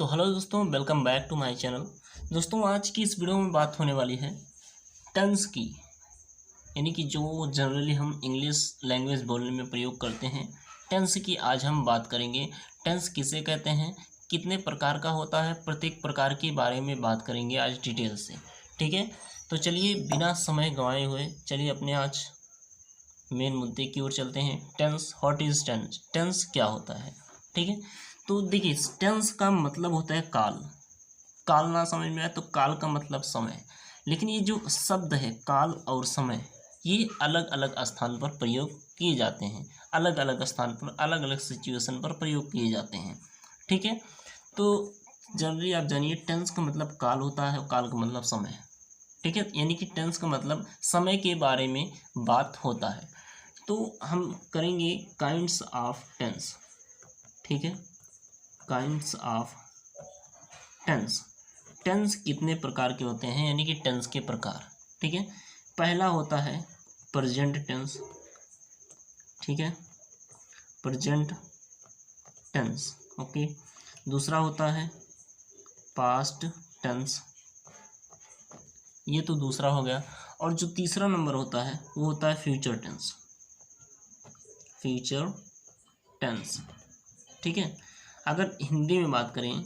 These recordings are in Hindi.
तो हेलो दोस्तों, welcome back to my channel. दोस्तों, आज की इस वीडियो में बात होने वाली है टेंस की, यानी कि जो जनरली हम इंग्लिश लैंग्वेज बोलने में प्रयोग करते हैं। टेंस की आज हम बात करेंगे। टेंस किसे कहते हैं, कितने प्रकार का होता है, प्रत्येक प्रकार के बारे में बात करेंगे आज डिटेल से। ठीक है, तो चलिए बिना समय गंवाए हुए चलिए अपने आज मेन मुद्दे की ओर चलते हैं। Tense, what is tense, tense क्या होता है। ठीक है, तो देखिए टेंस का मतलब होता है काल। काल ना समझ में आए तो काल का मतलब समय, लेकिन ये जो शब्द है काल और समय, ये अलग अलग स्थान पर प्रयोग किए जाते हैं। अलग अलग स्थान पर अलग अलग सिचुएशन पर प्रयोग किए जाते हैं। ठीक है, तो जनरली आप जानिए टेंस का मतलब काल होता है और काल का मतलब समय। ठीक है, यानी कि टेंस का मतलब समय के बारे में बात होता है। तो हम करेंगे काइंड्स ऑफ टेंस। ठीक है, काइंड्स ऑफ टेंस। टेंस कितने प्रकार के होते हैं, यानी कि टेंस के प्रकार। ठीक है, पहला होता है प्रेजेंट टेंस। ठीक है, प्रेजेंट टेंस। ओके, दूसरा होता है पास्ट टेंस, ये तो दूसरा हो गया। और जो तीसरा नंबर होता है वो होता है फ्यूचर टेंस। Future tense. ठीक है, अगर हिंदी में बात करें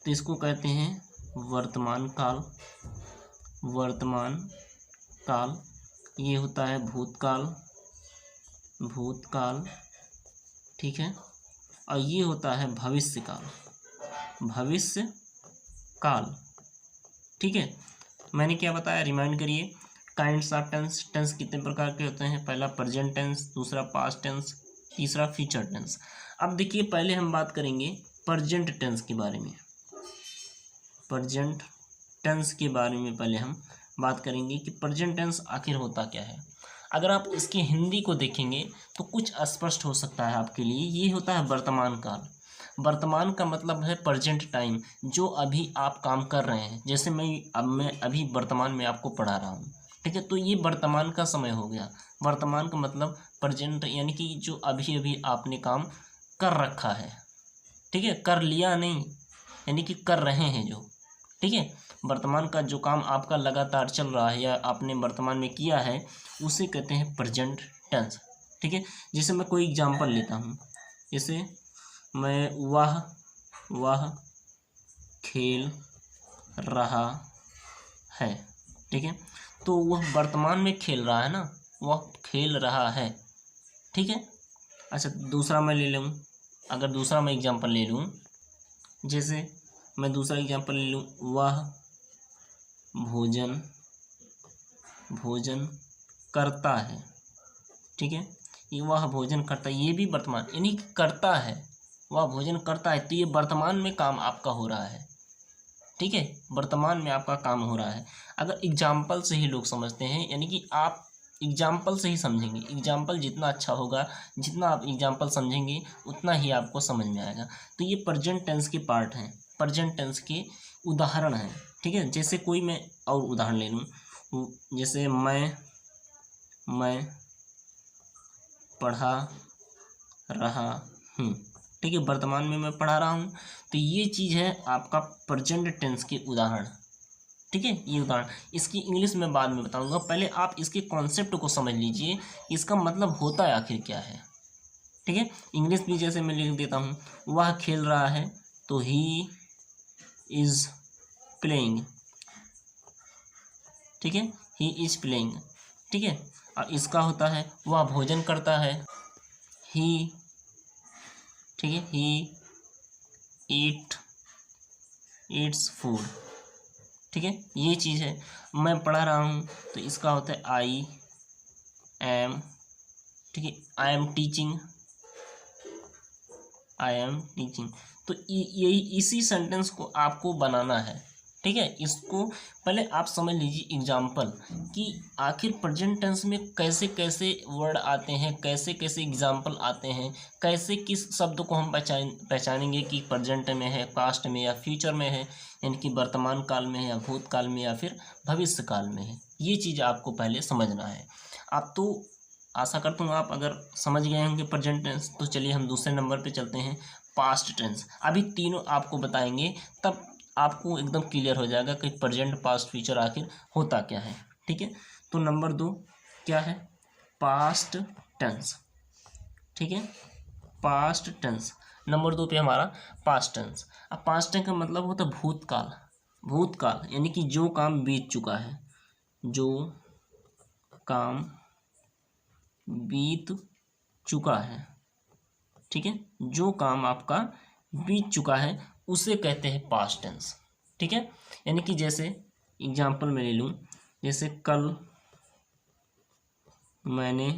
तो इसको कहते हैं वर्तमान काल। वर्तमान काल, ये होता है भूतकाल। भूतकाल, ठीक है, और ये होता है भविष्य काल। भविष्य काल। ठीक है, मैंने क्या बताया, रिमाइंड करिए। Kinds of tense. टेंस कितने प्रकार के होते हैं, पहला प्रेजेंट टेंस, दूसरा पास्ट टेंस, तीसरा फ्यूचर टेंस। अब देखिए पहले हम बात करेंगे प्रेजेंट टेंस के बारे में। प्रेजेंट टेंस के बारे में पहले हम बात करेंगे कि प्रेजेंट टेंस आखिर होता क्या है। अगर आप इसकी हिंदी को देखेंगे तो कुछ अस्पष्ट हो सकता है आपके लिए। ये होता है वर्तमान काल। वर्तमान का मतलब है प्रेजेंट टाइम, जो अभी आप काम कर रहे हैं। जैसे मैं अभी वर्तमान में आपको पढ़ा रहा हूँ। ठीक है, तो ये वर्तमान का समय हो गया। वर्तमान का मतलब प्रेजेंट, यानी कि जो अभी अभी आपने काम कर रखा है। ठीक है, कर लिया नहीं, यानी कि कर रहे हैं जो। ठीक है, वर्तमान का जो काम आपका लगातार चल रहा है या आपने वर्तमान में किया है, उसे कहते हैं प्रेजेंट टेंस। ठीक है, जैसे मैं कोई एग्जांपल लेता हूँ, जैसे मैं वह खेल रहा है। ठीक है, तो वह वर्तमान में खेल रहा है ना, वह खेल रहा है। ठीक है, अच्छा दूसरा मैं ले लूँ, अगर दूसरा मैं एग्जांपल ले लूँ, जैसे मैं दूसरा एग्जांपल ले लूँ, वह भोजन करता है। ठीक है, ये वह भोजन करता है, ये भी वर्तमान, यानी कि करता है, वह भोजन करता है, तो ये वर्तमान में काम आपका हो रहा है। ठीक है, वर्तमान में आपका काम हो रहा है। अगर एग्जाम्पल से ही लोग समझते हैं, यानी कि आप एग्जाम्पल से ही समझेंगे। एग्जाम्पल जितना अच्छा होगा, जितना आप एग्जाम्पल समझेंगे उतना ही आपको समझ में आएगा। तो ये प्रेजेंट टेंस के पार्ट हैं, प्रेजेंट टेंस के उदाहरण हैं। ठीक है, जैसे कोई मैं और उदाहरण ले लूँ, जैसे मैं पढ़ा रहा हूँ। ठीक है, वर्तमान में मैं पढ़ा रहा हूँ, तो ये चीज़ है आपका प्रेजेंट टेंस के उदाहरण। ठीक है, ये उदाहरण, इसकी इंग्लिश में बाद में बताऊंगा, पहले आप इसके कॉन्सेप्ट को समझ लीजिए, इसका मतलब होता है आखिर क्या है। ठीक है, इंग्लिश भी जैसे मैं लिख देता हूँ, वह खेल रहा है, तो ही इज प्लेइंग। ठीक है, ही इज प्लेइंग। ठीक है, और इसका होता है वह भोजन करता है, ही। ठीक है, ही ईट्स फूड। ठीक है, ये चीज़ है। मैं पढ़ा रहा हूँ, तो इसका होता है आई एम। ठीक है, आई एम टीचिंग। तो यही इसी सेंटेंस को आपको बनाना है। ठीक है, इसको पहले आप समझ लीजिए एग्जाम्पल, कि आखिर प्रेजेंट टेंस में कैसे कैसे वर्ड आते हैं, कैसे कैसे एग्जाम्पल आते हैं, कैसे किस शब्द को हम पहचानेंगे कि प्रेजेंट में है, पास्ट में या फ्यूचर में है, यानी कि वर्तमान काल में है या भूतकाल में या फिर भविष्य काल में है। ये चीज़ आपको पहले समझना है। आप तो आशा करता हूँ आप अगर समझ गए होंगे प्रेजेंट टेंस। तो चलिए हम दूसरे नंबर पे चलते हैं, पास्ट टेंस। अभी तीनों आपको बताएंगे, तब आपको एकदम क्लियर हो जाएगा कि प्रेजेंट पास्ट फ्यूचर आखिर होता क्या है। ठीक है, तो नंबर 2 क्या है, पास्ट टेंस। ठीक है, पास्ट टेंस नंबर 2 पे हमारा पास्ट टेंस। अब पास्ट टेंस का मतलब होता है भूतकाल। भूतकाल यानी कि जो काम बीत चुका है, जो काम बीत चुका है। ठीक है, जो काम आपका बीत चुका है उसे कहते हैं पास्ट टेंस। ठीक है, यानी कि जैसे एग्जाम्पल मैं ले लूँ, जैसे कल मैंने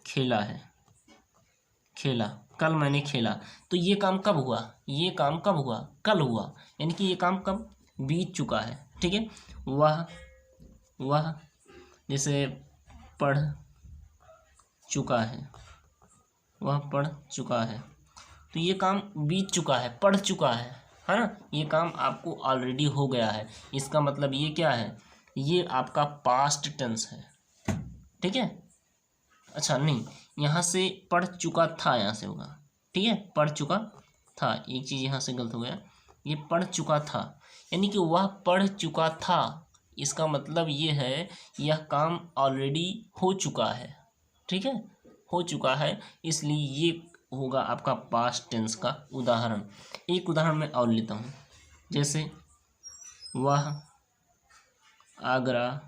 खेला है, खेला, कल मैंने खेला। तो ये काम कब हुआ, ये काम कब हुआ, कल हुआ, यानी कि ये काम कब बीत चुका है। ठीक है, वह जैसे पढ़ चुका है, वह पढ़ चुका है, तो ये काम बीत चुका है, पढ़ चुका है ना, ये काम आपको ऑलरेडी हो गया है। इसका मतलब ये क्या है, ये आपका पास्ट टेंस है। ठीक है, अच्छा नहीं, यहाँ से पढ़ चुका था, यहाँ से होगा। ठीक है, पढ़ चुका था, एक चीज़ यहाँ से गलत हो गया, ये पढ़ चुका था, यानी कि वह पढ़ चुका था। इसका मतलब ये है यह काम ऑलरेडी हो चुका है। ठीक है, हो चुका है, इसलिए ये होगा आपका पास्ट टेंस का उदाहरण। एक उदाहरण मैं और लेता हूँ, जैसे वह आगरा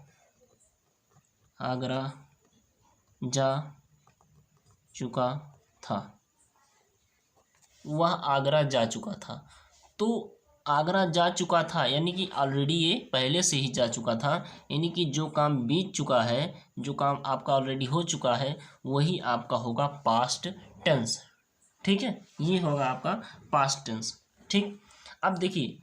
जा चुका था, वह आगरा जा चुका था। तो आगरा जा चुका था यानी कि ऑलरेडी ये पहले से ही जा चुका था, यानी कि जो काम बीत चुका है, जो काम आपका ऑलरेडी हो चुका है, वही आपका होगा पास्ट टेंस। ठीक है, ये होगा आपका पास्ट टेंस। ठीक, अब देखिए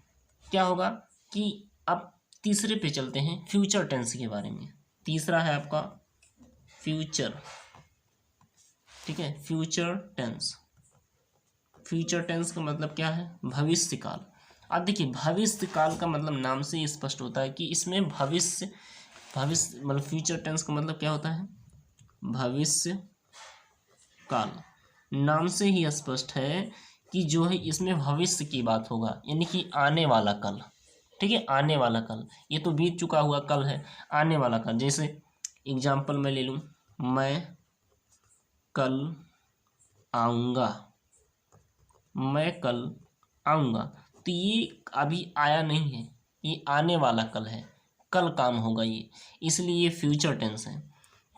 क्या होगा कि अब तीसरे पे चलते हैं, फ्यूचर टेंस के बारे में। तीसरा है आपका फ्यूचर। ठीक है, फ्यूचर टेंस। फ्यूचर टेंस का मतलब क्या है, भविष्य काल। अब देखिए भविष्य काल का मतलब नाम से ही स्पष्ट होता है कि इसमें भविष्य मतलब फ्यूचर टेंस का मतलब क्या होता है, भविष्य काल। नाम से ही स्पष्ट है कि जो है इसमें भविष्य की बात होगा, यानी कि आने वाला कल। ठीक है, आने वाला कल, ये तो बीत चुका हुआ कल है, आने वाला कल। जैसे एग्जाम्पल मैं ले लूँ, मैं कल आऊँगा, मैं कल आऊँगा, तो ये अभी आया नहीं है, ये आने वाला कल है, कल काम होगा ये, इसलिए ये फ्यूचर टेंस है।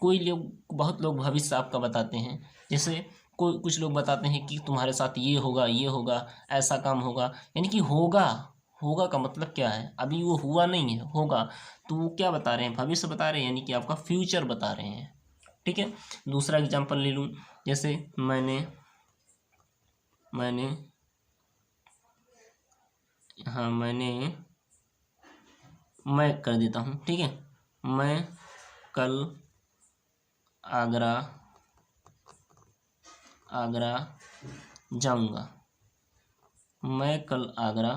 कोई लोग, बहुत लोग भविष्य आपका बताते हैं, जैसे कुछ लोग बताते हैं कि तुम्हारे साथ ये होगा, ये होगा, ऐसा काम होगा, यानी कि होगा। होगा का मतलब क्या है, अभी वो हुआ नहीं है, होगा। तो वो क्या बता रहे हैं, भविष्य बता रहे हैं, यानी कि आपका फ्यूचर बता रहे हैं। ठीक है, दूसरा एग्जाम्पल ले लूँ, जैसे मैंने मैं कर देता हूँ। ठीक है, मैं कल आगरा जाऊँगा, मैं कल आगरा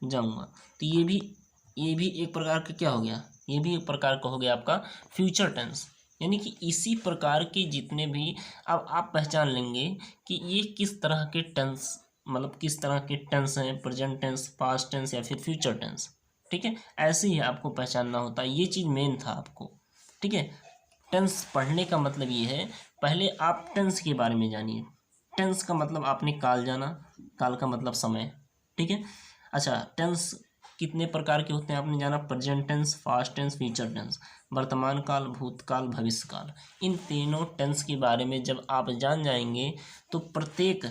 जाऊँगा। तो ये भी एक प्रकार का क्या हो गया, ये भी एक प्रकार का हो गया आपका फ्यूचर टेंस। यानी कि इसी प्रकार के जितने भी, अब आप पहचान लेंगे कि ये किस तरह के टेंस, मतलब किस तरह के टेंस हैं, प्रेजेंट टेंस, पास्ट टेंस या फिर फ्यूचर टेंस। ठीक है, ऐसे ही आपको पहचानना होता है, ये चीज़ मेन था आपको। ठीक है, टेंस पढ़ने का मतलब ये है, पहले आप टेंस के बारे में जानिए। टेंस का मतलब आपने काल जाना, काल का मतलब समय। ठीक है, अच्छा टेंस कितने प्रकार के होते हैं आपने जाना, present tense, past tense, future tense, वर्तमान काल, भूतकाल, भविष्य काल। इन तीनों टेंस के बारे में जब आप जान जाएंगे तो प्रत्येक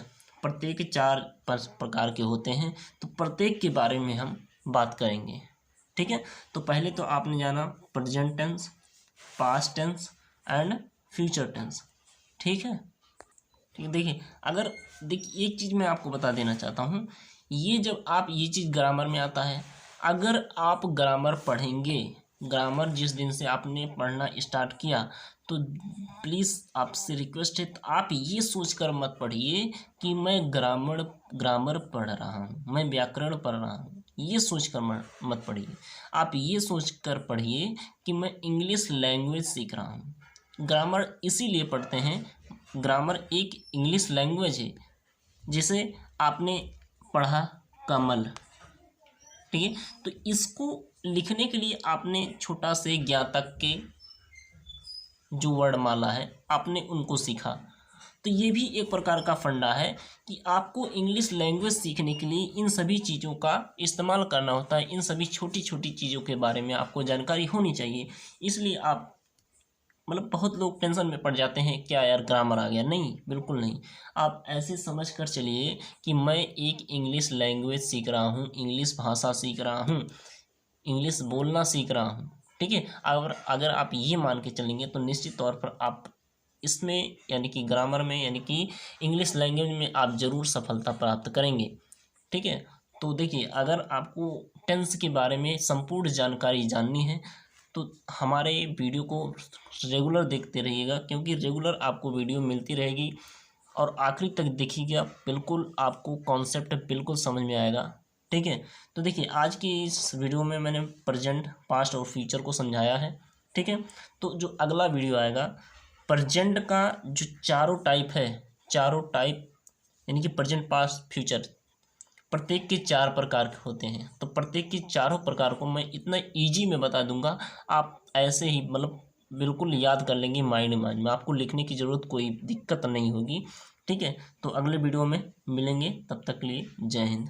4 प्रकार के होते हैं, तो प्रत्येक के बारे में हम बात करेंगे। ठीक है, तो पहले तो आपने जाना present tense, past tense and future tense. ठीक है, देखिए अगर एक चीज़ मैं आपको बता देना चाहता हूँ, ये जब आप ये चीज़ ग्रामर में आता है, अगर आप ग्रामर पढ़ेंगे, ग्रामर जिस दिन से आपने पढ़ना स्टार्ट किया, तो प्लीज़ आपसे रिक्वेस्ट है, तो आप ये सोचकर मत पढ़िए कि मैं ग्रामर पढ़ रहा हूँ, मैं व्याकरण पढ़ रहा हूँ, ये सोचकर मत पढ़िए। आप ये सोचकर पढ़िए कि मैं इंग्लिश लैंग्वेज सीख रहा हूँ। ग्रामर इसीलिए पढ़ते हैं, ग्रामर एक इंग्लिश लैंग्वेज है जिसे आपने पढ़ा कमल, ठीक है। तो इसको लिखने के लिए आपने छोटा से ज्ञ तक के जो वर्णमाला है आपने उनको सीखा। तो ये भी एक प्रकार का फंडा है कि आपको इंग्लिश लैंग्वेज सीखने के लिए इन सभी चीज़ों का इस्तेमाल करना होता है, इन सभी छोटी छोटी चीज़ों के बारे में आपको जानकारी होनी चाहिए। इसलिए आप मतलब बहुत लोग टेंशन में पड़ जाते हैं, क्या यार ग्रामर आ गया, नहीं बिल्कुल नहीं। आप ऐसे समझ कर चलिए कि मैं एक इंग्लिश लैंग्वेज सीख रहा हूँ, इंग्लिश भाषा सीख रहा हूँ, इंग्लिश बोलना सीख रहा हूँ, ठीक है। अगर आप ये मान के चलेंगे तो निश्चित तौर पर आप इसमें यानी कि ग्रामर में यानी कि इंग्लिश लैंग्वेज में आप ज़रूर सफलता प्राप्त करेंगे, ठीक है। तो देखिए, अगर आपको टेंस के बारे में संपूर्ण जानकारी जाननी है तो हमारे वीडियो को रेगुलर देखते रहिएगा, क्योंकि रेगुलर आपको वीडियो मिलती रहेगी और आखिरी तक देखिएगा, बिल्कुल आपको कॉन्सेप्ट बिल्कुल समझ में आएगा, ठीक है। तो देखिए, आज की इस वीडियो में मैंने प्रेजेंट, पास्ट और फ्यूचर को समझाया है, ठीक है। तो जो अगला वीडियो आएगा, प्रेजेंट का जो चारों टाइप है, चारों टाइप यानी कि प्रेजेंट, पास्ट, फ्यूचर, प्रत्येक के 4 प्रकार के होते हैं। तो प्रत्येक के चारों प्रकार को मैं इतना इजी में बता दूंगा, आप ऐसे ही मतलब बिल्कुल याद कर लेंगे माइंड में, आपको लिखने की ज़रूरत कोई दिक्कत नहीं होगी, ठीक है। तो अगले वीडियो में मिलेंगे, तब तक के लिए जय हिंद।